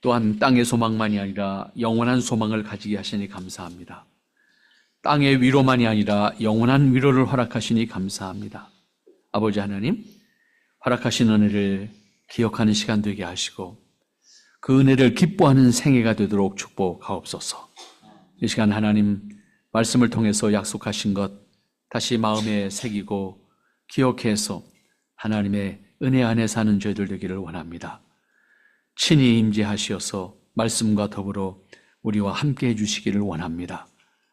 또한 땅의 소망만이 아니라 영원한 소망을 가지게 하시니 감사합니다. 땅의 위로만이 아니라 영원한 위로를 허락하시니 감사합니다. 아버지 하나님, 허락하신 은혜를 기억하는 시간 되게 하시고 그 은혜를 기뻐하는 생애가 되도록 축복하옵소서. 이 시간 하나님 말씀을 통해서 약속하신 것 다시 마음에 새기고 기억해서 하나님의 은혜 안에 사는 저희들 되기를 원합니다. 친히 임재하시어서 말씀과 더불어 우리와 함께 해주시기를 원합니다.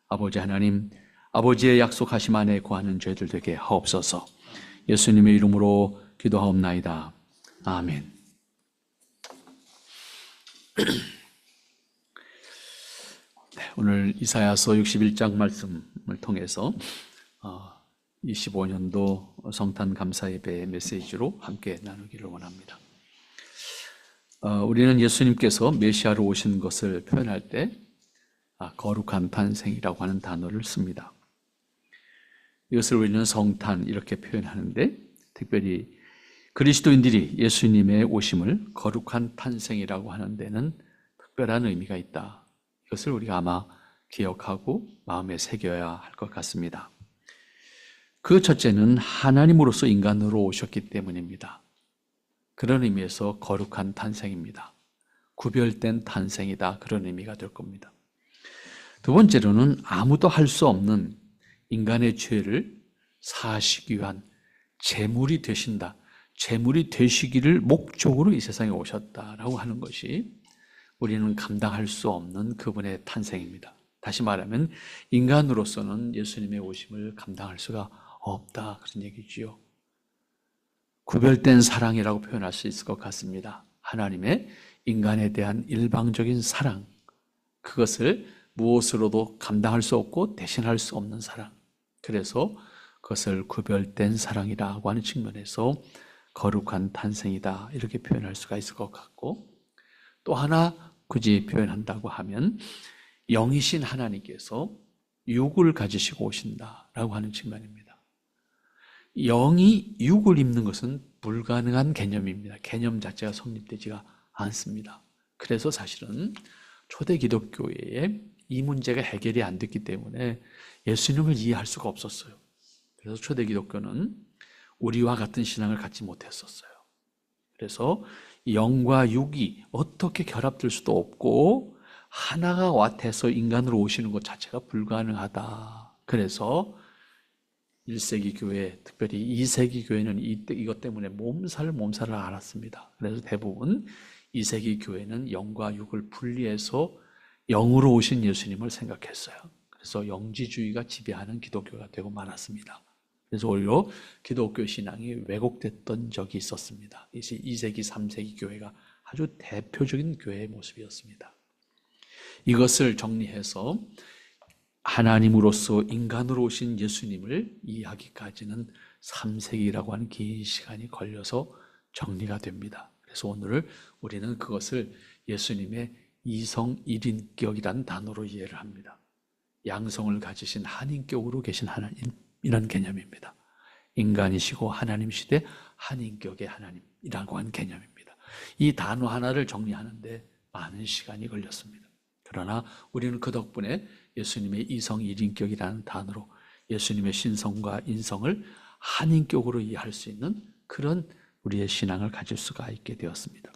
아버지 하나님, 아버지의 약속하심 안에 거하는 저희들 되게 하옵소서. 예수님의 이름으로 기도하옵나이다. 아멘. 오늘 이사야서 61장 말씀을 통해서 25년도 성탄 감사 예배 메시지로 함께 나누기를 원합니다. 우리는 예수님께서 메시아로 오신 것을 표현할 때 거룩한 탄생이라고 하는 단어를 씁니다. 이것을 우리는 성탄 이렇게 표현하는데 특별히 그리스도인들이 예수님의 오심을 거룩한 탄생이라고 하는 데는 특별한 의미가 있다. 이것을 우리가 아마 기억하고 마음에 새겨야 할 것 같습니다. 그 첫째는 하나님으로서 인간으로 오셨기 때문입니다. 그런 의미에서 거룩한 탄생입니다. 구별된 탄생이다. 그런 의미가 될 겁니다. 두 번째로는 아무도 할 수 없는 인간의 죄를 사하시기 위한 제물이 되신다. 제물이 되시기를 목적으로 이 세상에 오셨다라고 하는 것이 우리는 감당할 수 없는 그분의 탄생입니다. 다시 말하면 인간으로서는 예수님의 오심을 감당할 수가 없다. 그런 얘기지요. 구별된 사랑이라고 표현할 수 있을 것 같습니다. 하나님의 인간에 대한 일방적인 사랑, 그것을 무엇으로도 감당할 수 없고 대신할 수 없는 사랑. 그래서 그것을 구별된 사랑이라고 하는 측면에서 거룩한 탄생이다 이렇게 표현할 수가 있을 것 같고, 또 하나 굳이 표현한다고 하면 영이신 하나님께서 육을 가지시고 오신다라고 하는 측면입니다. 영이 육을 입는 것은 불가능한 개념입니다. 개념 자체가 성립되지가 않습니다. 그래서 사실은 초대 기독교회에 이 문제가 해결이 안 됐기 때문에 예수님을 이해할 수가 없었어요. 그래서 초대 기독교는 우리와 같은 신앙을 갖지 못했었어요. 그래서 영과 육이 어떻게 결합될 수도 없고 하나가 돼서 인간으로 오시는 것 자체가 불가능하다. 그래서 1세기 교회, 특별히 2세기 교회는 이것 때문에 몸살을 앓았습니다. 그래서 대부분 2세기 교회는 영과 육을 분리해서 영으로 오신 예수님을 생각했어요. 그래서 영지주의가 지배하는 기독교가 되고 말았습니다. 그래서 오히려 기독교 신앙이 왜곡됐던 적이 있었습니다. 이제 2세기, 3세기 교회가 아주 대표적인 교회의 모습이었습니다. 이것을 정리해서 하나님으로서 인간으로 오신 예수님을 이해하기까지는 3세기라고 하는 긴 시간이 걸려서 정리가 됩니다. 그래서 오늘 우리는 그것을 예수님의 이성 1인격이라는 단어로 이해를 합니다. 양성을 가지신 한인격으로 계신 하나님이라는 개념입니다. 인간이시고 하나님이시되 한인격의 하나님이라고 하는 개념입니다. 이 단어 하나를 정리하는데 많은 시간이 걸렸습니다. 그러나 우리는 그 덕분에 예수님의 이성 1인격이라는 단어로 예수님의 신성과 인성을 한인격으로 이해할 수 있는 그런 우리의 신앙을 가질 수가 있게 되었습니다.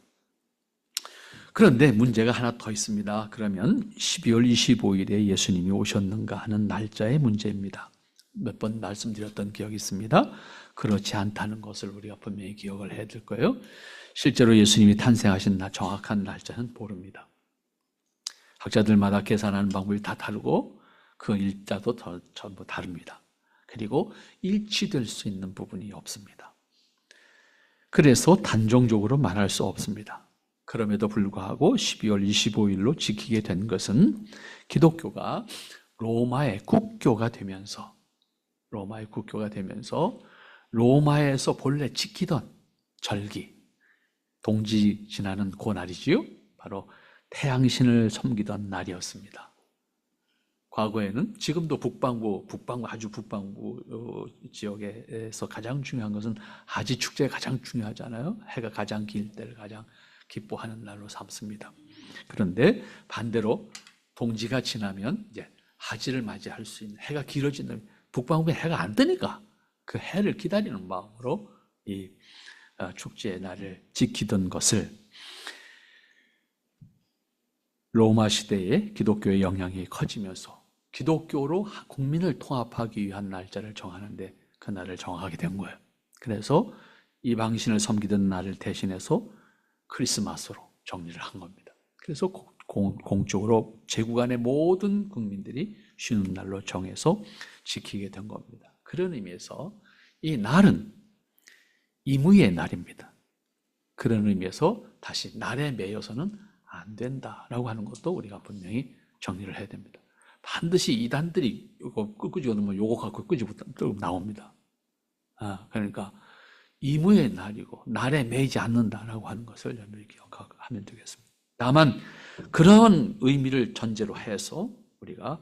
그런데 문제가 하나 더 있습니다. 그러면 12월 25일에 예수님이 오셨는가 하는 날짜의 문제입니다. 몇 번 말씀드렸던 기억이 있습니다. 그렇지 않다는 것을 우리가 분명히 기억을 해야 될 거예요. 실제로 예수님이 탄생하신 정확한 날짜는 모릅니다. 학자들마다 계산하는 방법이 다 다르고 그 일자도 전부 다릅니다. 그리고 일치될 수 있는 부분이 없습니다. 그래서 단정적으로 말할 수 없습니다. 그럼에도 불구하고 12월 25일로 지키게 된 것은 기독교가 로마의 국교가 되면서 로마에서 본래 지키던 절기, 동지 지나는 그날이지요. 바로 태양신을 섬기던 날이었습니다. 과거에는 지금도 북방부 지역에서 가장 중요한 것은 하지 축제가 가장 중요하잖아요. 해가 가장 길 때를 가장 기뻐하는 날로 삼습니다. 그런데 반대로 동지가 지나면 이제 하지를 맞이할 수 있는, 해가 길어지는, 북방부에 해가 안 뜨니까 그 해를 기다리는 마음으로 이 축제의 날을 지키던 것을 로마 시대에 기독교의 영향이 커지면서 기독교로 국민을 통합하기 위한 날짜를 정하는데 그 날을 정하게 된 거예요. 그래서 이방신을 섬기던 날을 대신해서 크리스마스로 정리를 한 겁니다. 그래서 공적으로 제국안의 모든 국민들이 쉬는 날로 정해서 지키게 된 겁니다. 그런 의미에서 이 날은 임의의 날입니다. 그런 의미에서 다시 날에 매여서는 안 된다라고 하는 것도 우리가 분명히 정리를 해야 됩니다. 반드시 이단들이 이거 끄지 않으면 요거 갖고 끄지부터 나옵니다. 그러니까 임의의 날이고 날에 매이지 않는다라고 하는 것을 여러분이 기억하면 되겠습니다. 다만 그런 의미를 전제로 해서 우리가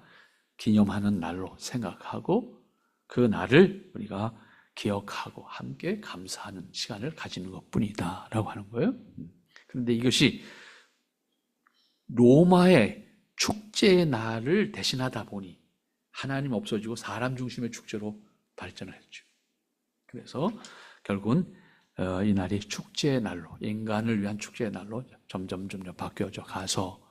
기념하는 날로 생각하고 그 날을 우리가 기억하고 함께 감사하는 시간을 가지는 것뿐이다 라고 하는 거예요. 그런데 이것이 로마의 축제의 날을 대신하다 보니 하나님 없어지고 사람 중심의 축제로 발전을 했죠. 그래서 결국은 이 날이 축제의 날로, 인간을 위한 축제의 날로 점점 바뀌어져 가서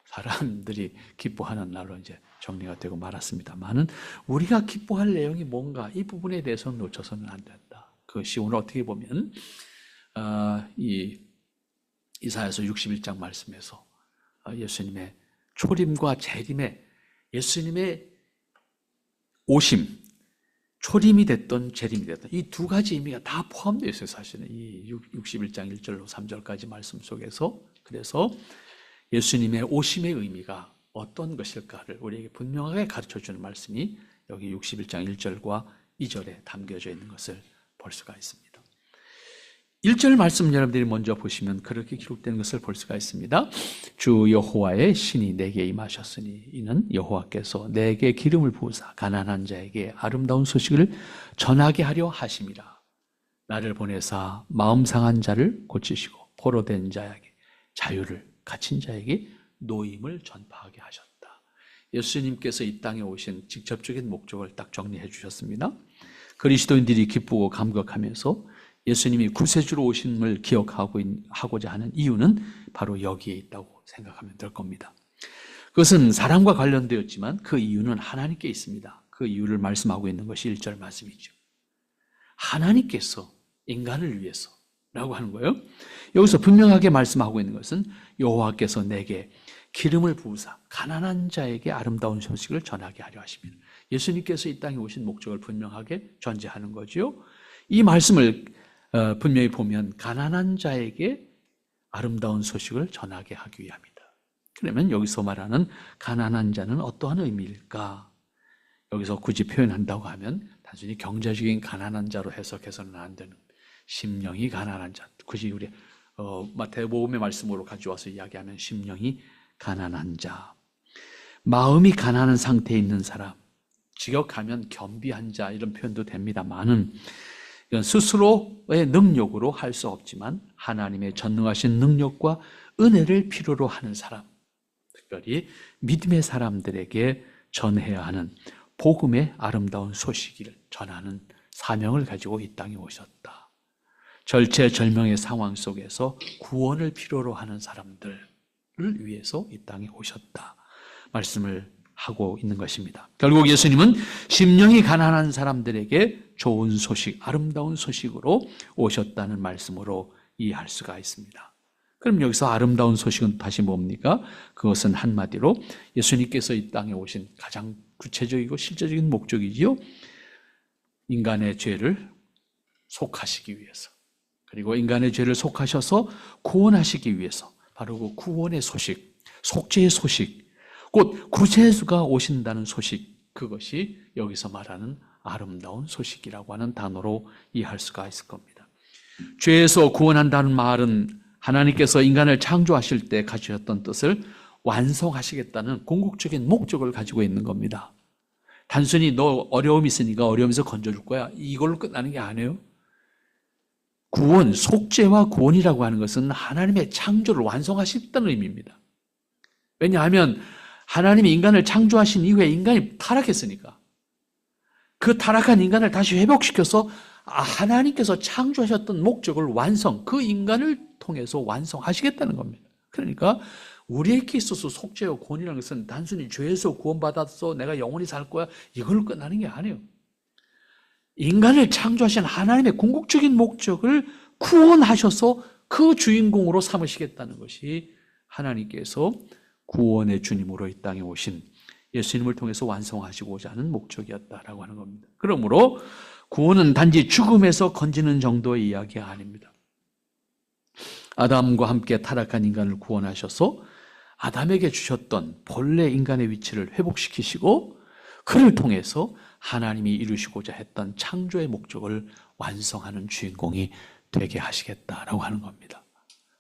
사람들이 기뻐하는 날로 이제 정리가 되고 말았습니다만은 우리가 기뻐할 내용이 뭔가 이 부분에 대해서는 놓쳐서는 안 된다. 그것이 오늘 어떻게 보면 이 이사야서 61장 말씀에서 예수님의 초림과 재림에 예수님의 오심, 초림이 됐던 재림이 됐던 이 두 가지 의미가 다 포함되어 있어요. 사실은 이 61장 1절로 3절까지 말씀 속에서. 그래서 예수님의 오심의 의미가 어떤 것일까를 우리에게 분명하게 가르쳐주는 말씀이 여기 61장 1절과 2절에 담겨져 있는 것을 볼 수가 있습니다. 1절 말씀 여러분들이 먼저 보시면 그렇게 기록된 것을 볼 수가 있습니다. 주 여호와의 신이 내게 임하셨으니 이는 여호와께서 내게 기름을 부으사 가난한 자에게 아름다운 소식을 전하게 하려 하심이라. 나를 보내사 마음 상한 자를 고치시고 포로된 자에게 자유를, 갇힌 자에게 노임을 전파하게 하셨다. 예수님께서 이 땅에 오신 직접적인 목적을 딱 정리해 주셨습니다. 그리스도인들이 기쁘고 감격하면서 예수님이 구세주로 오심을 기억하고자 하는 이유는 바로 여기에 있다고 생각하면 될 겁니다. 그것은 사랑과 관련되었지만 그 이유는 하나님께 있습니다. 그 이유를 말씀하고 있는 것이 1절 말씀이죠. 하나님께서 인간을 위해서 라고 하는 거예요. 여기서 분명하게 말씀하고 있는 것은 여호와께서 내게 기름을 부으사 가난한 자에게 아름다운 소식을 전하게 하려 하십니다. 예수님께서 이 땅에 오신 목적을 분명하게 전제하는 거죠. 이 말씀을 분명히 보면 가난한 자에게 아름다운 소식을 전하게 하기 위함이다. 그러면 여기서 말하는 가난한 자는 어떠한 의미일까? 여기서 굳이 표현한다고 하면 단순히 경제적인 가난한 자로 해석해서는 안 되는 심령이 가난한 자. 굳이 우리 마태복음의 말씀으로 가져와서 이야기하면 심령이 가난한 자. 마음이 가난한 상태에 있는 사람. 직역하면 겸비한 자 이런 표현도 됩니다만은 이건 스스로의 능력으로 할 수 없지만 하나님의 전능하신 능력과 은혜를 필요로 하는 사람, 특별히 믿음의 사람들에게 전해야 하는 복음의 아름다운 소식을 전하는 사명을 가지고 이 땅에 오셨다. 절체절명의 상황 속에서 구원을 필요로 하는 사람들을 위해서 이 땅에 오셨다. 말씀을 하고 있는 것입니다. 결국 예수님은 심령이 가난한 사람들에게 좋은 소식, 아름다운 소식으로 오셨다는 말씀으로 이해할 수가 있습니다. 그럼 여기서 아름다운 소식은 다시 뭡니까? 그것은 한마디로 예수님께서 이 땅에 오신 가장 구체적이고 실제적인 목적이지요. 인간의 죄를 속하시기 위해서, 그리고 인간의 죄를 속하셔서 구원하시기 위해서 바로 그 구원의 소식, 속죄의 소식, 곧 구세주가 오신다는 소식, 그것이 여기서 말하는 아름다운 소식이라고 하는 단어로 이해할 수가 있을 겁니다. 죄에서 구원한다는 말은 하나님께서 인간을 창조하실 때 가지셨던 뜻을 완성하시겠다는 궁극적인 목적을 가지고 있는 겁니다. 단순히 너 어려움이 있으니까 어려움에서 건져줄 거야, 이걸로 끝나는 게 아니에요. 구원, 속죄와 구원이라고 하는 것은 하나님의 창조를 완성하시겠다는 의미입니다. 왜냐하면 하나님이 인간을 창조하신 이후에 인간이 타락했으니까. 그 타락한 인간을 다시 회복시켜서 하나님께서 창조하셨던 목적을 그 인간을 통해서 완성하시겠다는 겁니다. 그러니까 우리에게 있어서 속죄와 구원이라는 것은 단순히 죄에서 구원받아서 내가 영원히 살 거야 이걸로 끝나는 게 아니에요. 인간을 창조하신 하나님의 궁극적인 목적을 구원하셔서 그 주인공으로 삼으시겠다는 것이 하나님께서 구원의 주님으로 이 땅에 오신 예수님을 통해서 완성하시고자 하는 목적이었다라고 하는 겁니다. 그러므로 구원은 단지 죽음에서 건지는 정도의 이야기가 아닙니다. 아담과 함께 타락한 인간을 구원하셔서 아담에게 주셨던 본래 인간의 위치를 회복시키시고 그를 통해서 하나님이 이루시고자 했던 창조의 목적을 완성하는 주인공이 되게 하시겠다라고 하는 겁니다.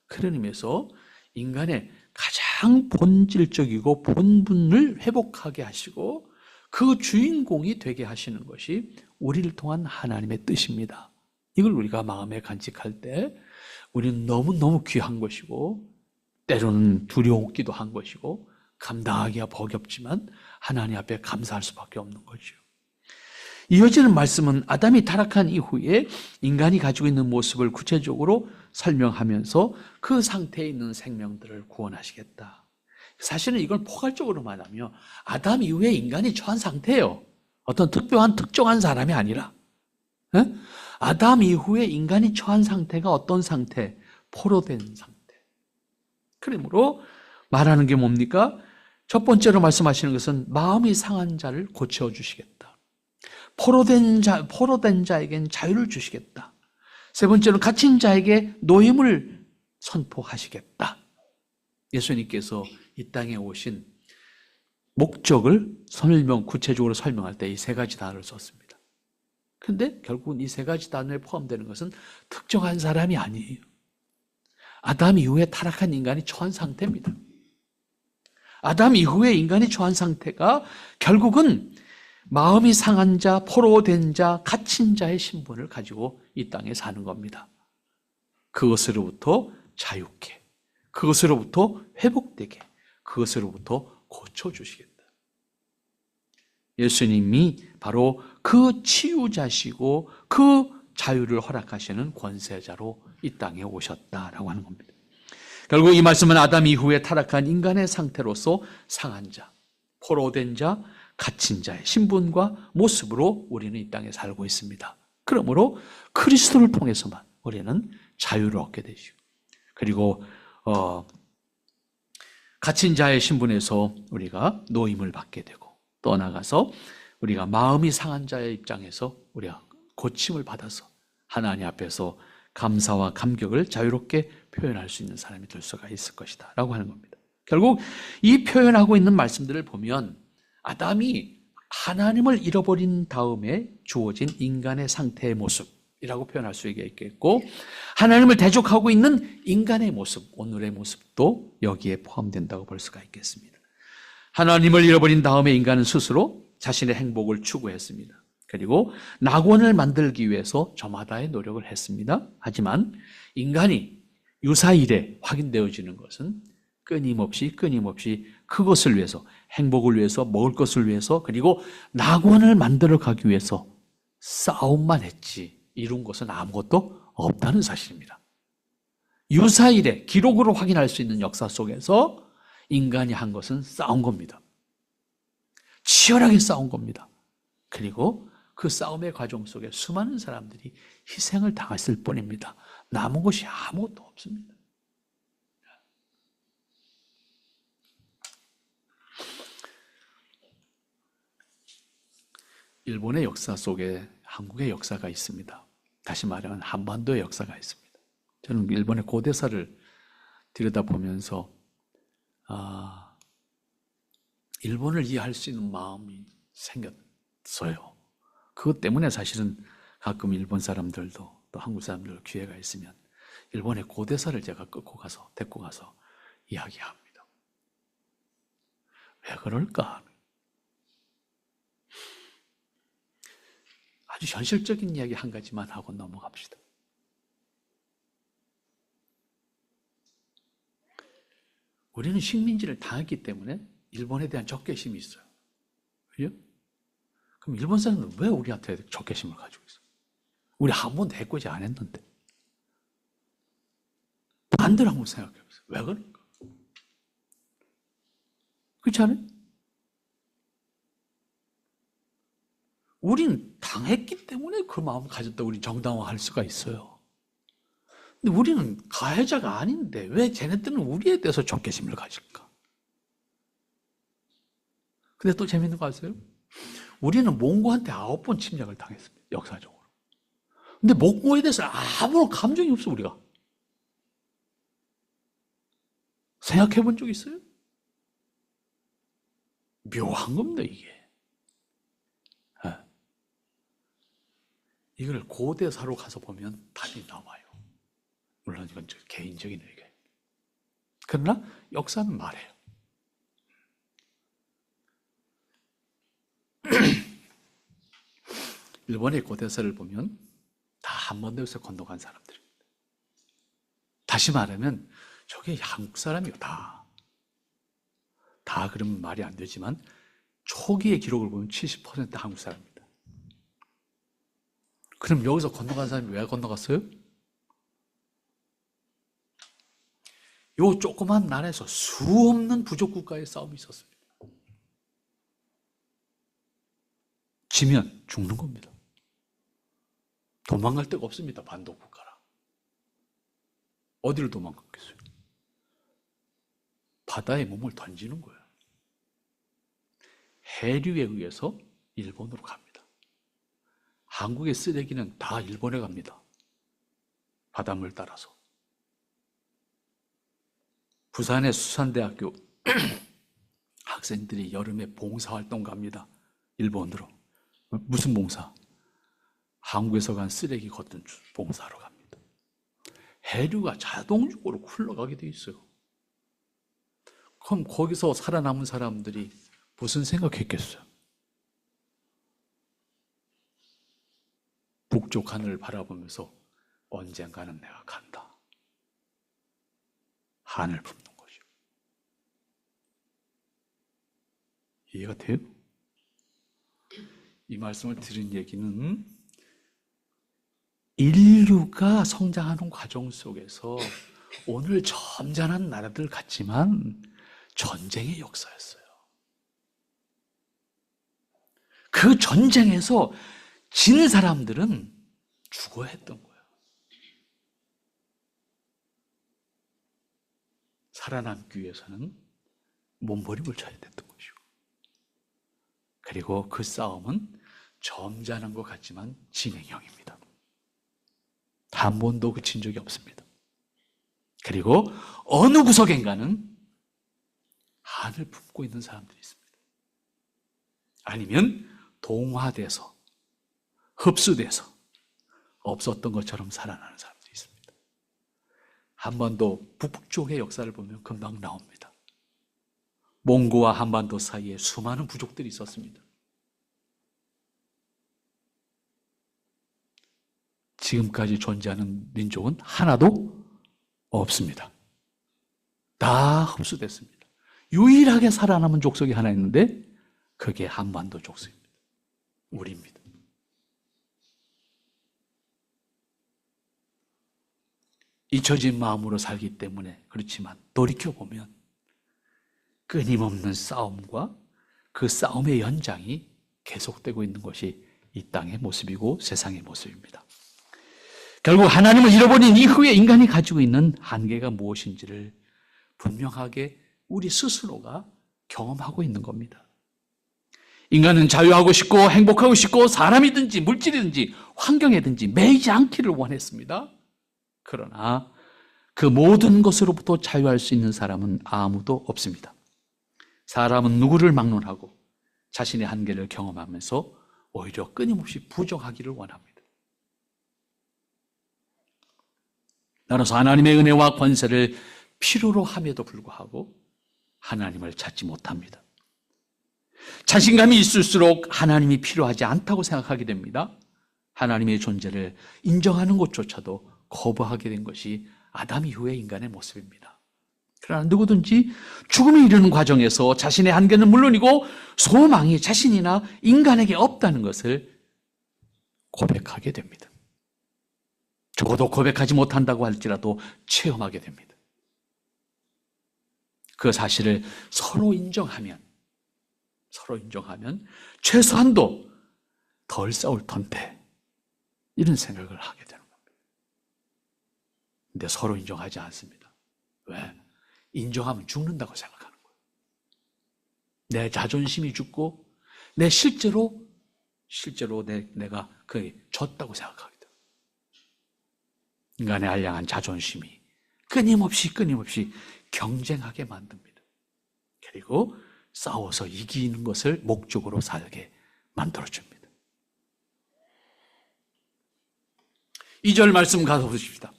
그런 의미에서 인간의 가장 본질적이고 본분을 회복하게 하시고 그 주인공이 되게 하시는 것이 우리를 통한 하나님의 뜻입니다. 이걸 우리가 마음에 간직할 때 우리는 너무너무 귀한 것이고 때로는 두려웠기도 한 것이고 감당하기가 버겁지만 하나님 앞에 감사할 수밖에 없는 거죠. 이어지는 말씀은 아담이 타락한 이후에 인간이 가지고 있는 모습을 구체적으로 설명하면서 그 상태에 있는 생명들을 구원하시겠다. 사실은 이걸 포괄적으로 말하면 아담 이후에 인간이 처한 상태예요. 어떤 특정한 사람이 아니라. 아담 이후에 인간이 처한 상태가 어떤 상태? 포로된 상태. 그러므로 말하는 게 뭡니까? 첫 번째로 말씀하시는 것은 마음이 상한 자를 고쳐주시겠다. 포로된 자에겐 자유를 주시겠다. 세 번째로 갇힌 자에게 노임을 선포하시겠다. 예수님께서 이 땅에 오신 목적을 구체적으로 설명할 때 이 세 가지 단어를 썼습니다. 그런데 결국은 이 세 가지 단어에 포함되는 것은 특정한 사람이 아니에요. 아담 이후에 타락한 인간이 처한 상태입니다. 아담 이후에 인간이 처한 상태가 결국은 마음이 상한 자, 포로된 자, 갇힌 자의 신분을 가지고 이 땅에 사는 겁니다. 그것으로부터 자유케, 그것으로부터 회복되게, 그것으로부터 고쳐주시겠다. 예수님이 바로 그 치유자시고 그 자유를 허락하시는 권세자로 이 땅에 오셨다라고 하는 겁니다. 결국 이 말씀은 아담 이후에 타락한 인간의 상태로서 상한 자, 포로된 자, 갇힌 자의 신분과 모습으로 우리는 이 땅에 살고 있습니다. 그러므로 그리스도를 통해서만 우리는 자유를 얻게 되죠. 그리고 갇힌 자의 신분에서 우리가 노임을 받게 되고 또 나가서 우리가 마음이 상한 자의 입장에서 우리가 고침을 받아서 하나님 앞에서 감사와 감격을 자유롭게 표현할 수 있는 사람이 될 수가 있을 것이다 라고 하는 겁니다. 결국 이 표현하고 있는 말씀들을 보면 아담이 하나님을 잃어버린 다음에 주어진 인간의 상태의 모습이라고 표현할 수 있겠고 하나님을 대적하고 있는 인간의 모습, 오늘의 모습도 여기에 포함된다고 볼 수가 있겠습니다. 하나님을 잃어버린 다음에 인간은 스스로 자신의 행복을 추구했습니다. 그리고 낙원을 만들기 위해서 저마다의 노력을 했습니다. 하지만 인간이 유사일에 확인되어지는 것은 끊임없이 그것을 위해서, 행복을 위해서, 먹을 것을 위해서, 그리고 낙원을 만들어 가기 위해서 싸움만 했지 이룬 것은 아무것도 없다는 사실입니다. 유사일에 기록으로 확인할 수 있는 역사 속에서 인간이 한 것은 싸운 겁니다. 치열하게 싸운 겁니다. 그리고 그 싸움의 과정 속에 수많은 사람들이 희생을 당했을 뿐입니다. 남은 것이 아무것도 없습니다. 일본의 역사 속에 한국의 역사가 있습니다. 다시 말하면 한반도의 역사가 있습니다. 저는 일본의 고대사를 들여다보면서 일본을 이해할 수 있는 마음이 생겼어요. 그것 때문에 사실은 가끔 일본 사람들도 또 한국 사람들 기회가 있으면 일본의 고대사를 제가 데리고 가서 이야기합니다. 왜 그럴까? 아주 현실적인 이야기 한 가지만 하고 넘어갑시다. 우리는 식민지를 당했기 때문에 일본에 대한 적개심이 있어요. 그죠? 그럼 일본 사람들은 왜 우리한테 적개심을 가지고 있어요? 우리 한 번도 해코지 안 했는데. 반대로 한번 생각해 보세요. 왜 그럴까? 그렇지 않아요? 우리는 당했기 때문에 그 마음을 가졌다고 우리 정당화할 수가 있어요. 근데 우리는 가해자가 아닌데 왜 쟤네들은 우리에 대해서 적개심을 가질까? 근데 또 재밌는 거 아세요? 우리는 몽고한테 9번 침략을 당했습니다. 역사적으로. 근데 몽고에 대해서 아무런 감정이 없어 우리가. 생각해 본 적 있어요? 묘한 겁니다 이게. 이걸 고대사로 가서 보면 답이 나와요. 물론 이건 저 개인적인 의견. 그러나 역사는 말해요. 일본의 고대사를 보면 다 한반도에서 건너간 사람들입니다. 다시 말하면 저게 한국 사람이요. 다 그러면 말이 안 되지만 초기의 기록을 보면 70% 한국 사람입니다. 그럼 여기서 건너간 사람이 왜 건너갔어요? 요 조그만 나라에서 수없는 부족 국가의 싸움이 있었습니다. 지면 죽는 겁니다. 도망갈 데가 없습니다. 반도 국가라. 어디를 도망갔겠어요? 바다에 몸을 던지는 거예요. 해류에 의해서 일본으로 갑니다. 한국의 쓰레기는 다 일본에 갑니다. 바닷물 따라서. 부산의 수산대학교 학생들이 여름에 봉사활동 갑니다. 일본으로. 무슨 봉사? 한국에서 간 쓰레기 걷던 봉사하러 갑니다. 해류가 자동적으로 흘러가게 돼 있어요. 그럼 거기서 살아남은 사람들이 무슨 생각했겠어요? 북쪽 하늘을 바라보면서 언젠가는 내가 간다. 한을 품는 거죠. 이해가 돼요? 이 말씀을 드린 얘기는 인류가 성장하는 과정 속에서 오늘 점잖은 나라들 같지만 전쟁의 역사였어요. 그 전쟁에서 진 사람들은 죽어야 했던 거예요. 살아남기 위해서는 몸부림을 쳐야 됐던 것이고, 그리고 그 싸움은 점잖은 것 같지만 진행형입니다. 한 번도 그친 적이 없습니다. 그리고 어느 구석인가는 한을 품고 있는 사람들이 있습니다. 아니면 동화돼서 흡수돼서 없었던 것처럼 살아나는 사람들이 있습니다. 한반도 북쪽의 역사를 보면 금방 나옵니다. 몽고와 한반도 사이에 수많은 부족들이 있었습니다. 지금까지 존재하는 민족은 하나도 없습니다. 다 흡수됐습니다. 유일하게 살아남은 족속이 하나 있는데 그게 한반도 족속입니다. 우리입니다. 잊혀진 마음으로 살기 때문에 그렇지만 돌이켜보면 끊임없는 싸움과 그 싸움의 연장이 계속되고 있는 것이 이 땅의 모습이고 세상의 모습입니다. 결국 하나님을 잃어버린 이후에 인간이 가지고 있는 한계가 무엇인지를 분명하게 우리 스스로가 경험하고 있는 겁니다. 인간은 자유하고 싶고 행복하고 싶고 사람이든지 물질이든지 환경이든지 매이지 않기를 원했습니다. 그러나 그 모든 것으로부터 자유할 수 있는 사람은 아무도 없습니다. 사람은 누구를 막론하고 자신의 한계를 경험하면서 오히려 끊임없이 부정하기를 원합니다. 따라서 하나님의 은혜와 권세를 필요로 함에도 불구하고 하나님을 찾지 못합니다. 자신감이 있을수록 하나님이 필요하지 않다고 생각하게 됩니다. 하나님의 존재를 인정하는 것조차도 거부하게 된 것이 아담 이후의 인간의 모습입니다. 그러나 누구든지 죽음에 이르는 과정에서 자신의 한계는 물론이고 소망이 자신이나 인간에게 없다는 것을 고백하게 됩니다. 적어도 고백하지 못한다고 할지라도 체험하게 됩니다. 그 사실을 서로 인정하면 최소한도 덜 싸울 텐데 이런 생각을 하게 되는 겁니다. 근데 서로 인정하지 않습니다. 왜? 인정하면 죽는다고 생각하는 거예요. 내 자존심이 죽고 내 실제로 내가 거의 졌다고 생각하게 돼요. 인간의 알량한 자존심이 끊임없이 경쟁하게 만듭니다. 그리고 싸워서 이기는 것을 목적으로 살게 만들어줍니다. 2절 말씀 가서 보십시다.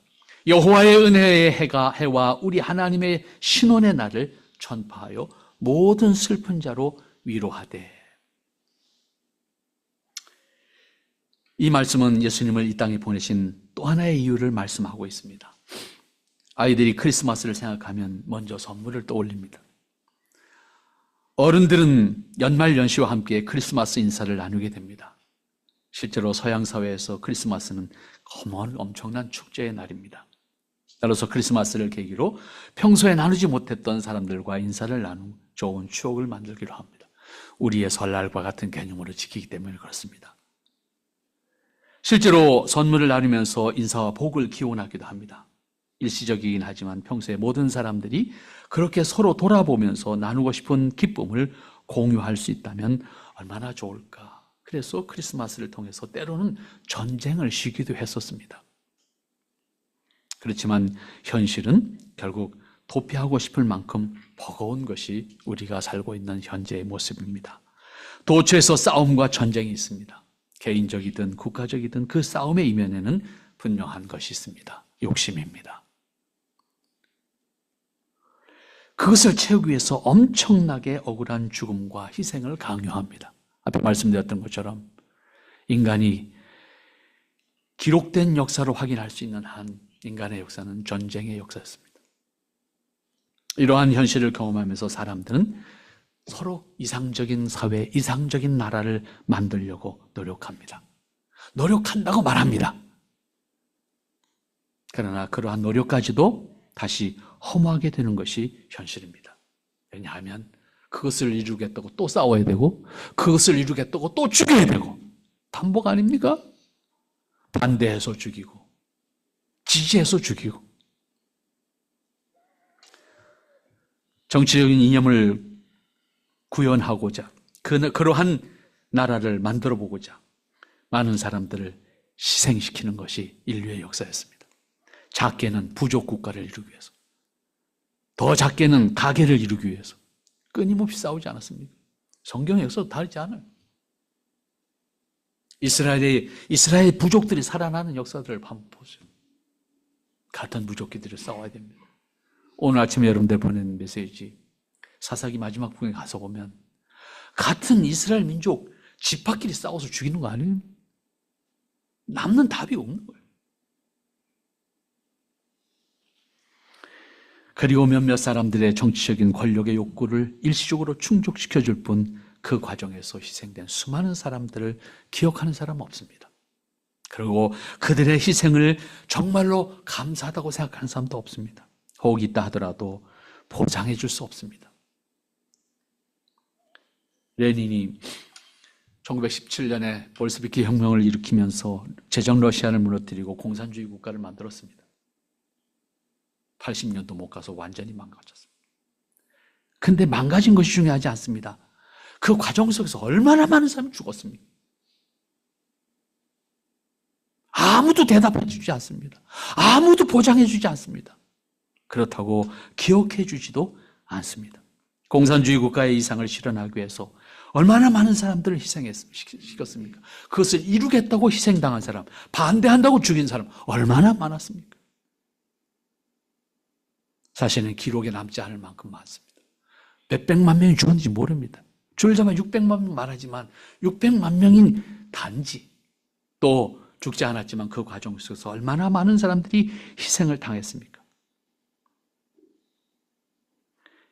여호와의 은혜의 해와 우리 하나님의 신원의 날을 전파하여 모든 슬픈 자로 위로하되. 이 말씀은 예수님을 이 땅에 보내신 또 하나의 이유를 말씀하고 있습니다. 아이들이 크리스마스를 생각하면 먼저 선물을 떠올립니다. 어른들은 연말연시와 함께 크리스마스 인사를 나누게 됩니다. 실제로 서양 사회에서 크리스마스는 엄청난 축제의 날입니다. 따라서 크리스마스를 계기로 평소에 나누지 못했던 사람들과 인사를 나누고 좋은 추억을 만들기로 합니다. 우리의 설날과 같은 개념으로 지키기 때문에 그렇습니다. 실제로 선물을 나누면서 인사와 복을 기원하기도 합니다. 일시적이긴 하지만 평소에 모든 사람들이 그렇게 서로 돌아보면서 나누고 싶은 기쁨을 공유할 수 있다면 얼마나 좋을까. 그래서 크리스마스를 통해서 때로는 전쟁을 쉬기도 했었습니다. 그렇지만 현실은 결국 도피하고 싶을 만큼 버거운 것이 우리가 살고 있는 현재의 모습입니다. 도처에서 싸움과 전쟁이 있습니다. 개인적이든 국가적이든 그 싸움의 이면에는 분명한 것이 있습니다. 욕심입니다. 그것을 채우기 위해서 엄청나게 억울한 죽음과 희생을 강요합니다. 앞에 말씀드렸던 것처럼 인간이 기록된 역사로 확인할 수 있는 한 인간의 역사는 전쟁의 역사였습니다. 이러한 현실을 경험하면서 사람들은 서로 이상적인 사회, 이상적인 나라를 만들려고 노력합니다. 노력한다고 말합니다. 그러나 그러한 노력까지도 다시 허무하게 되는 것이 현실입니다. 왜냐하면 그것을 이루겠다고 또 싸워야 되고 그것을 이루겠다고 또 죽여야 되고 반복 아닙니까? 반대해서 죽이고 지지해서 죽이고 정치적인 이념을 구현하고자 그러한 나라를 만들어 보고자 많은 사람들을 희생시키는 것이 인류의 역사였습니다. 작게는 부족 국가를 이루기 위해서, 더 작게는 가계를 이루기 위해서 끊임없이 싸우지 않았습니까? 성경의 역사도 다르지 않아요. 이스라엘 부족들이 살아나는 역사들을 한번 보세요. 같은 부족끼리 싸워야 됩니다. 오늘 아침에 여러분들 보낸 메시지 사사기 마지막 부분에 가서 보면 같은 이스라엘 민족 지파끼리 싸워서 죽이는 거 아니에요? 남는 답이 없는 거예요. 그리고 몇몇 사람들의 정치적인 권력의 욕구를 일시적으로 충족시켜줄 뿐 그 과정에서 희생된 수많은 사람들을 기억하는 사람은 없습니다. 그리고 그들의 희생을 정말로 감사하다고 생각하는 사람도 없습니다. 혹 있다 하더라도 보장해 줄 수 없습니다. 레닌이 1917년에 볼스비키 혁명을 일으키면서 제정 러시아를 무너뜨리고 공산주의 국가를 만들었습니다. 80년도 못 가서 완전히 망가졌습니다. 근데 망가진 것이 중요하지 않습니다. 그 과정 속에서 얼마나 많은 사람이 죽었습니까? 아무도 대답해 주지 않습니다. 아무도 보장해 주지 않습니다. 그렇다고 기억해 주지도 않습니다. 공산주의 국가의 이상을 실현하기 위해서 얼마나 많은 사람들을 희생시켰습니까? 그것을 이루겠다고 희생당한 사람, 반대한다고 죽인 사람 얼마나 많았습니까? 사실은 기록에 남지 않을 만큼 많습니다. 몇백만 명이 죽었는지 모릅니다. 줄자만 600만 명 말하지만 600만 명인 단지 또 죽지 않았지만 그 과정 속에서 얼마나 많은 사람들이 희생을 당했습니까?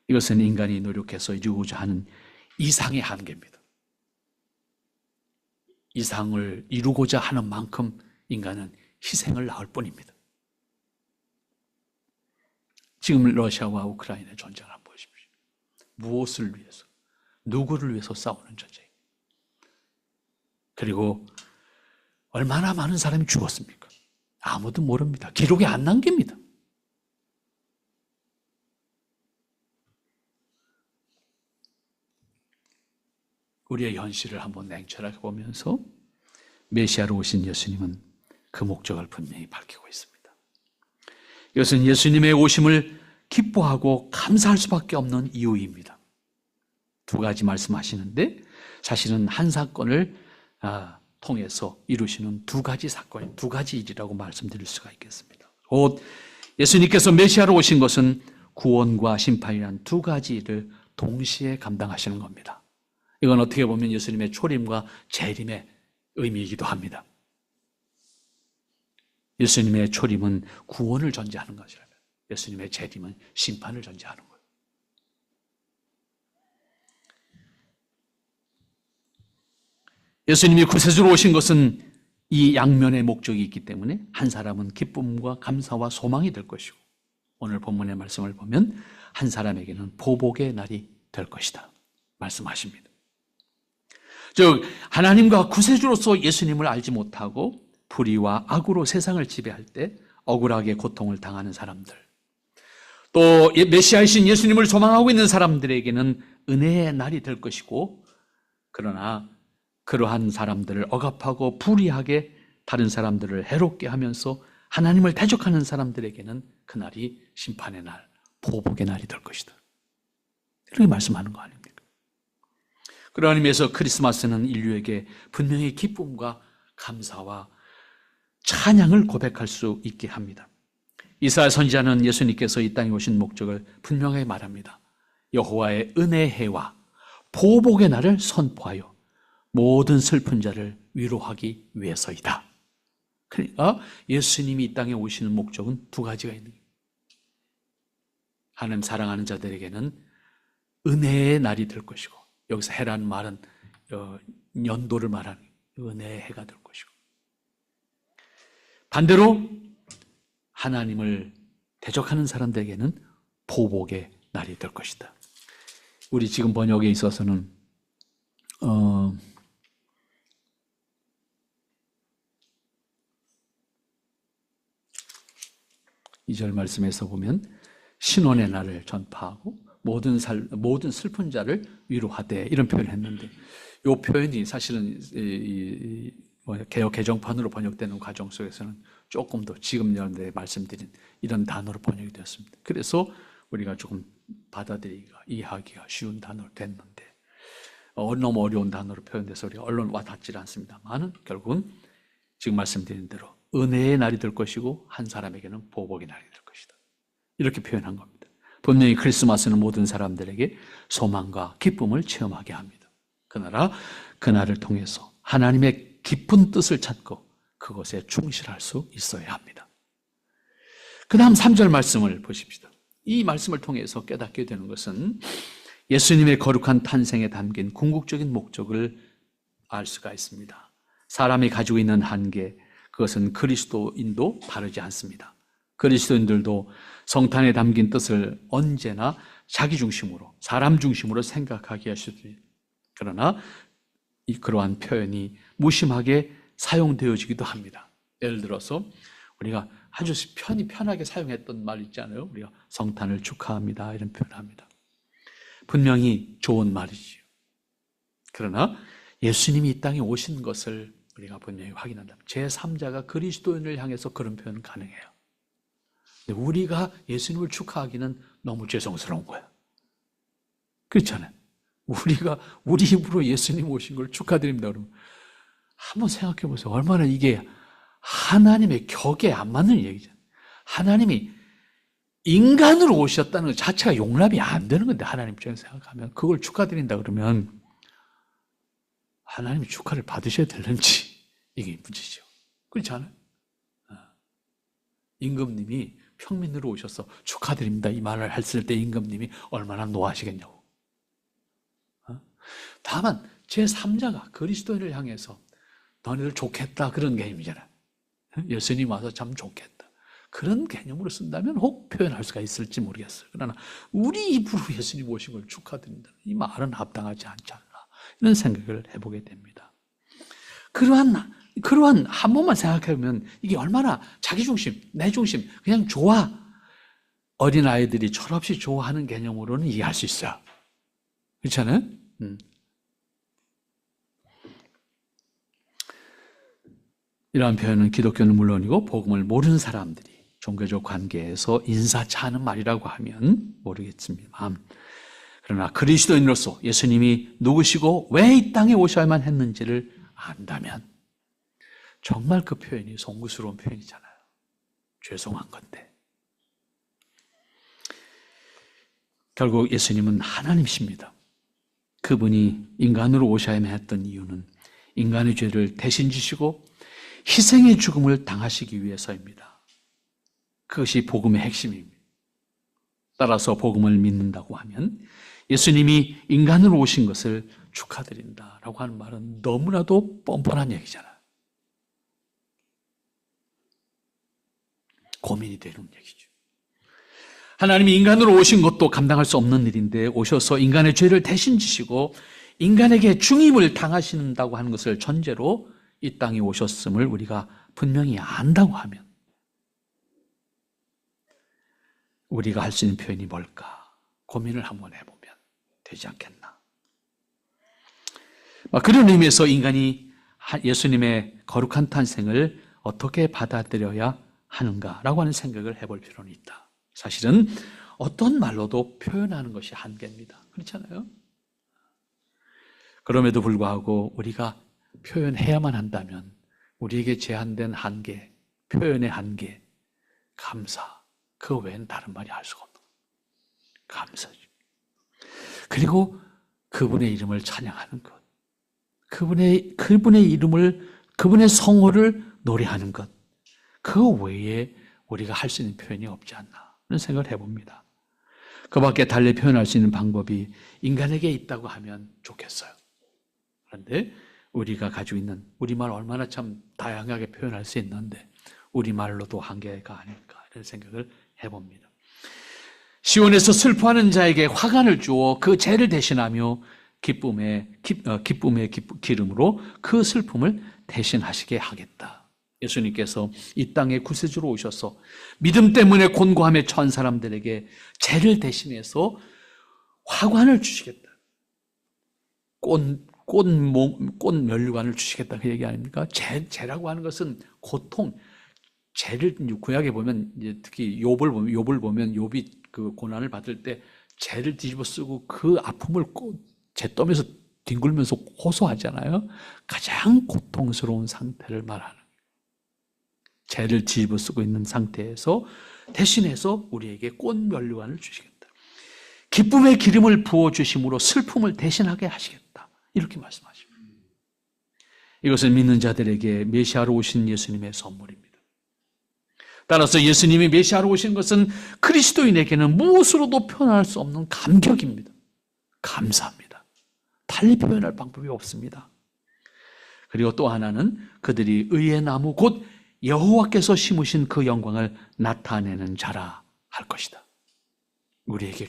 이것은 인간이 노력해서 이루고자 하는 이상의 한계입니다. 이상을 이루고자 하는 만큼 인간은 희생을 낳을 뿐입니다. 지금 러시아와 우크라이나의 전쟁을 한번 보십시오. 무엇을 위해서, 누구를 위해서 싸우는 전쟁? 그리고 얼마나 많은 사람이 죽었습니까? 아무도 모릅니다. 기록에 안 남깁니다. 우리의 현실을 한번 냉철하게 보면서 메시아로 오신 예수님은 그 목적을 분명히 밝히고 있습니다. 이것은 예수님의 오심을 기뻐하고 감사할 수밖에 없는 이유입니다. 두 가지 말씀하시는데 사실은 한 사건을 통해서 이루시는 두 가지 사건, 두 가지 일이라고 말씀드릴 수가 있겠습니다. 곧 예수님께서 메시아로 오신 것은 구원과 심판이라는 두 가지 일을 동시에 감당하시는 겁니다. 이건 어떻게 보면 예수님의 초림과 재림의 의미이기도 합니다. 예수님의 초림은 구원을 전제하는 것이라면 예수님의 재림은 심판을 전제하는 거예요. 예수님이 구세주로 오신 것은 이 양면의 목적이 있기 때문에 한 사람은 기쁨과 감사와 소망이 될 것이고 오늘 본문의 말씀을 보면 한 사람에게는 보복의 날이 될 것이다 말씀하십니다. 즉 하나님과 구세주로서 예수님을 알지 못하고 불의와 악으로 세상을 지배할 때 억울하게 고통을 당하는 사람들, 또 메시아이신 예수님을 소망하고 있는 사람들에게는 은혜의 날이 될 것이고, 그러나 그러한 사람들을 억압하고 불의하게 다른 사람들을 해롭게 하면서 하나님을 대적하는 사람들에게는 그날이 심판의 날, 보복의 날이 될 것이다. 이렇게 말씀하는 거 아닙니까? 그러한 의미에서 크리스마스는 인류에게 분명히 기쁨과 감사와 찬양을 고백할 수 있게 합니다. 이사야 선지자는 예수님께서 이 땅에 오신 목적을 분명하게 말합니다. 여호와의 은혜의 해와 보복의 날을 선포하여 모든 슬픈 자를 위로하기 위해서이다. 그러니까 예수님이 이 땅에 오시는 목적은 두 가지가 있는 거예요. 하나님 사랑하는 자들에게는 은혜의 날이 될 것이고, 여기서 해라는 말은 연도를 말하는 은혜의 해가 될 것이고, 반대로 하나님을 대적하는 사람들에게는 보복의 날이 될 것이다. 우리 지금 번역에 있어서는 2절 말씀에서 보면 신원의 날을 전파하고 모든 슬픈 자를 위로하되, 이런 표현을 했는데, 이 표현이 사실은 개역 개정판으로 번역되는 과정 속에서는 조금 더 지금 연대에 말씀드린 이런 단어로 번역이 되었습니다. 그래서 우리가 조금 받아들이기가, 이해하기가 쉬운 단어로 됐는데, 너무 어려운 단어로 표현돼서 우리가 얼른 와닿지 않습니다만은 결국은 지금 말씀드린 대로 은혜의 날이 될 것이고 한 사람에게는 보복의 날이 될 것이다. 이렇게 표현한 겁니다. 분명히 크리스마스는 모든 사람들에게 소망과 기쁨을 체험하게 합니다. 그러나 그날을 통해서 하나님의 깊은 뜻을 찾고 그것에 충실할 수 있어야 합니다. 그 다음 3절 말씀을 보십시다. 이 말씀을 통해서 깨닫게 되는 것은 예수님의 거룩한 탄생에 담긴 궁극적인 목적을 알 수가 있습니다. 사람이 가지고 있는 한계, 그것은 그리스도인도 다르지 않습니다. 그리스도인들도 성탄에 담긴 뜻을 언제나 자기 중심으로, 사람 중심으로 생각하게 하시더니, 그러나 그러한 표현이 무심하게 사용되어지기도 합니다. 예를 들어서 우리가 아주 편하게 사용했던 말 있잖아요. 우리가 성탄을 축하합니다, 이런 표현을 합니다. 분명히 좋은 말이지요. 그러나 예수님이 이 땅에 오신 것을 우리가 분명히 확인한다. 제3자가 그리스도인을 향해서 그런 표현은 가능해요. 근데 우리가 예수님을 축하하기는 너무 죄송스러운 거야. 그렇잖아요. 우리가 우리 입으로 예수님 오신 걸 축하드립니다 그러면 한번 생각해 보세요. 얼마나 이게 하나님의 격에 안 맞는 얘기잖아요. 하나님이 인간으로 오셨다는 것 자체가 용납이 안 되는 건데, 하나님 입장에서 생각하면 그걸 축하드린다 그러면 하나님이 축하를 받으셔야 되는지, 이게 문제죠. 그렇지 않아요? 임금님이 평민으로 오셔서 축하드립니다 이 말을 했을 때 임금님이 얼마나 노하시겠냐고. 다만 제3자가 그리스도인을 향해서 너희들 좋겠다 그런 개념이잖아요. 예수님 와서 참 좋겠다 그런 개념으로 쓴다면 혹 표현할 수가 있을지 모르겠어요. 그러나 우리 입으로 예수님 오신 걸 축하드린다 이 말은 합당하지 않지 않나 이런 생각을 해보게 됩니다. 그러한 한 번만 생각해보면 이게 얼마나 자기중심, 내중심, 그냥 좋아 어린아이들이 철없이 좋아하는 개념으로는 이해할 수 있어요. 그렇잖아요? 이러한 표현은 기독교는 물론이고 복음을 모르는 사람들이 종교적 관계에서 인사치 않은 말이라고 하면 모르겠지만 그러나 그리스도인으로서 예수님이 누구시고 왜 이 땅에 오셔야만 했는지를 안다면 정말 그 표현이 송구스러운 표현이잖아요. 죄송한 건데. 결국 예수님은 하나님이십니다. 그분이 인간으로 오셔야만 했던 이유는 인간의 죄를 대신 지시고 희생의 죽음을 당하시기 위해서입니다. 그것이 복음의 핵심입니다. 따라서 복음을 믿는다고 하면 예수님이 인간으로 오신 것을 축하드린다라고 하는 말은 너무나도 뻔뻔한 얘기잖아요. 고민이 되는 얘기죠. 하나님이 인간으로 오신 것도 감당할 수 없는 일인데 오셔서 인간의 죄를 대신 지시고 인간에게 중임을 당하신다고 하는 것을 전제로 이 땅에 오셨음을 우리가 분명히 안다고 하면 우리가 할 수 있는 표현이 뭘까 고민을 한번 해보면 되지 않겠나. 그런 의미에서 인간이 예수님의 거룩한 탄생을 어떻게 받아들여야 하는가라고 하는 생각을 해볼 필요는 있다. 사실은 어떤 말로도 표현하는 것이 한계입니다. 그렇잖아요? 그럼에도 불구하고 우리가 표현해야만 한다면 우리에게 제한된 한계, 표현의 한계, 감사, 그 외에는 다른 말이 할 수가 없는 감사죠. 그리고 그분의 이름을 찬양하는 것, 그분의 이름을, 그분의 성호를 노래하는 것, 그 외에 우리가 할 수 있는 표현이 없지 않나 하는 생각을 해봅니다. 그 밖에 달리 표현할 수 있는 방법이 인간에게 있다고 하면 좋겠어요. 그런데 우리가 가지고 있는 우리말 얼마나 참 다양하게 표현할 수 있는데 우리말로도 한계가 아닐까 이런 생각을 해봅니다. 시온에서 슬퍼하는 자에게 화관을 주어 그 죄를 대신하며 기쁨의 기름으로 그 슬픔을 대신하시게 하겠다. 예수님께서 이 땅에 구세주로 오셔서 믿음 때문에 곤고함에 처한 사람들에게 죄를 대신해서 화관을 주시겠다. 꽃 면류관을 주시겠다 그 얘기 아닙니까? 죄라고 하는 것은 고통, 죄를 구약에 보면 이제 특히 욥을 보면 욥이 그 고난을 받을 때 죄를 뒤집어 쓰고 그 아픔을 죄떠면서 뒹굴면서 호소하잖아요. 가장 고통스러운 상태를 말하는 죄를 뒤집어 쓰고 있는 상태에서 대신해서 우리에게 꽃 면류관을 주시겠다. 기쁨의 기름을 부어 주심으로 슬픔을 대신하게 하시겠다. 이렇게 말씀하십니다. 이것은 믿는 자들에게 메시아로 오신 예수님의 선물입니다. 따라서 예수님이 메시아로 오신 것은 그리스도인에게는 무엇으로도 표현할 수 없는 감격입니다. 감사합니다. 달리 표현할 방법이 없습니다. 그리고 또 하나는 그들이 의의 나무 곧 여호와께서 심으신 그 영광을 나타내는 자라 할 것이다. 우리에게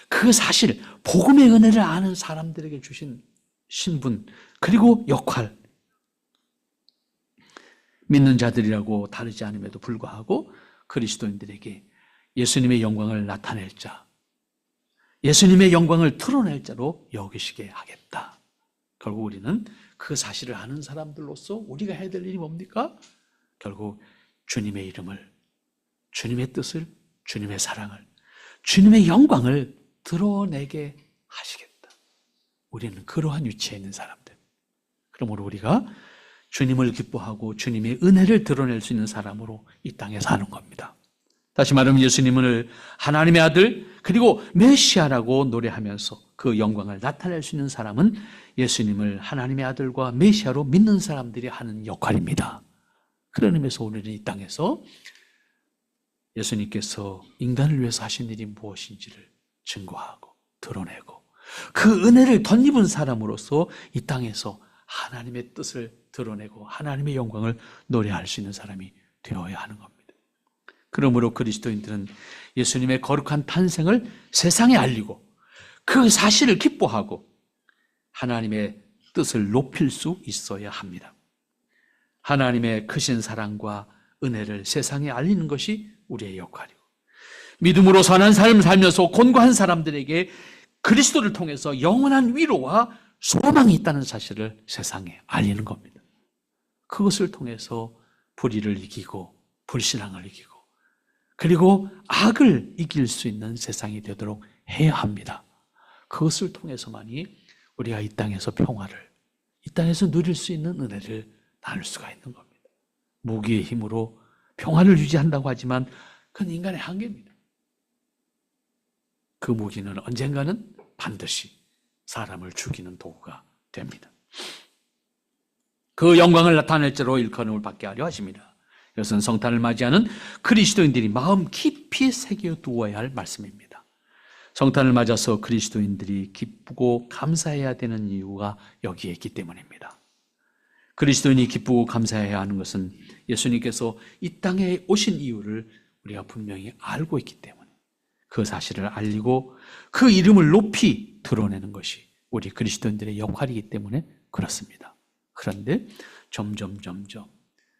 그 사실, 복음의 은혜를 아는 사람들에게 주신 신분, 그리고 역할, 믿는 자들이라고 다르지 않음에도 불구하고 그리스도인들에게 예수님의 영광을 나타낼 자, 예수님의 영광을 드러낼 자로 여기시게 하겠다. 결국 우리는 그 사실을 아는 사람들로서 우리가 해야 될 일이 뭡니까? 결국 주님의 이름을, 주님의 뜻을, 주님의 사랑을, 주님의 영광을 드러내게 하시겠다. 우리는 그러한 위치에 있는 사람들. 그러므로 우리가 주님을 기뻐하고 주님의 은혜를 드러낼 수 있는 사람으로 이 땅에 사는 겁니다. 다시 말하면 예수님을 하나님의 아들 그리고 메시아라고 노래하면서 그 영광을 나타낼 수 있는 사람은 예수님을 하나님의 아들과 메시아로 믿는 사람들이 하는 역할입니다. 그런 의미에서 오늘은 이 땅에서 예수님께서 인간을 위해서 하신 일이 무엇인지를 증거하고 드러내고 그 은혜를 덧입은 사람으로서 이 땅에서 하나님의 뜻을 드러내고 하나님의 영광을 노래할 수 있는 사람이 되어야 하는 겁니다. 그러므로 그리스도인들은 예수님의 거룩한 탄생을 세상에 알리고 그 사실을 기뻐하고 하나님의 뜻을 높일 수 있어야 합니다. 하나님의 크신 사랑과 은혜를 세상에 알리는 것이 우리의 역할이고 믿음으로 선한 삶을 살면서 곤고한 사람들에게 그리스도를 통해서 영원한 위로와 소망이 있다는 사실을 세상에 알리는 겁니다. 그것을 통해서 불의를 이기고 불신앙을 이기고 그리고 악을 이길 수 있는 세상이 되도록 해야 합니다. 그것을 통해서만이 우리가 이 땅에서 평화를, 이 땅에서 누릴 수 있는 은혜를 나눌 수가 있는 겁니다. 무기의 힘으로 평화를 유지한다고 하지만 그건 인간의 한계입니다. 그 무기는 언젠가는 반드시 사람을 죽이는 도구가 됩니다. 그 영광을 나타낼 자로 일컬음을 받게 하려 하십니다. 이것은 성탄을 맞이하는 그리스도인들이 마음 깊이 새겨두어야 할 말씀입니다. 성탄을 맞아서 그리스도인들이 기쁘고 감사해야 되는 이유가 여기에 있기 때문입니다. 그리스도인이 기쁘고 감사해야 하는 것은 예수님께서 이 땅에 오신 이유를 우리가 분명히 알고 있기 때문에 그 사실을 알리고 그 이름을 높이 드러내는 것이 우리 그리스도인들의 역할이기 때문에 그렇습니다. 그런데 점점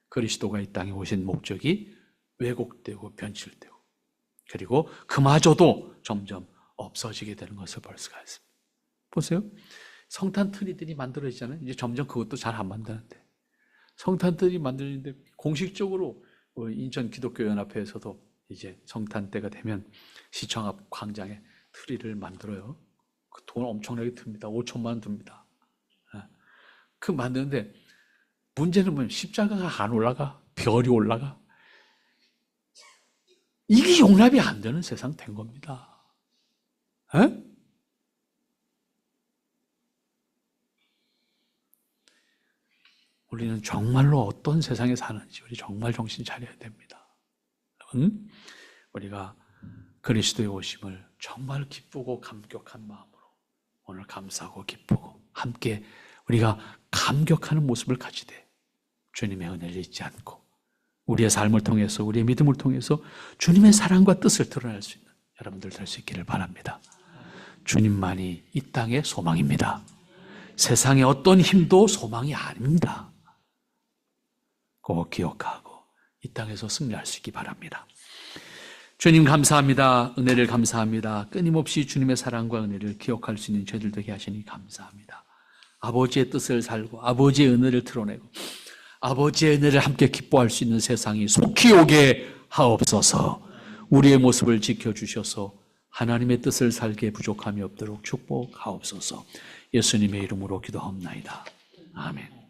그리스도가 이 땅에 오신 목적이 왜곡되고 변질되고 그리고 그마저도 점점 없어지게 되는 것을 볼 수가 있습니다. 보세요. 성탄 트리들이 만들어지잖아요. 이제 점점 그것도 잘 안 만드는데 성탄 트리 만들어지는데 공식적으로 인천 기독교연합회에서도 이제 성탄 때가 되면 시청 앞 광장에 트리를 만들어요. 그 돈 엄청나게 듭니다. 5천만 원 듭니다. 그 만드는데 문제는 뭐냐면 십자가가 안 올라가. 별이 올라가. 이게 용납이 안 되는 세상 된 겁니다. 에? 우리는 정말로 어떤 세상에 사는지 우리 정말 정신 차려야 됩니다. 여러분, 우리가 그리스도의 오심을 정말 기쁘고 감격한 마음으로 오늘 감사하고 기쁘고 함께 우리가 감격하는 모습을 가지되 주님의 은혜를 잊지 않고 우리의 삶을 통해서 우리의 믿음을 통해서 주님의 사랑과 뜻을 드러낼 수 있는 여러분들 될 수 있기를 바랍니다. 주님만이 이 땅의 소망입니다. 세상의 어떤 힘도 소망이 아닙니다. 꼭 기억하고 이 땅에서 승리할 수 있기 바랍니다. 주님 감사합니다. 은혜를 감사합니다. 끊임없이 주님의 사랑과 은혜를 기억할 수 있는 저희들 되게 하시니 감사합니다. 아버지의 뜻을 살고 아버지의 은혜를 드러내고 아버지의 은혜를 함께 기뻐할 수 있는 세상이 속히 오게 하옵소서. 우리의 모습을 지켜주셔서 하나님의 뜻을 살기에 부족함이 없도록 축복하옵소서. 예수님의 이름으로 기도하옵나이다. 아멘.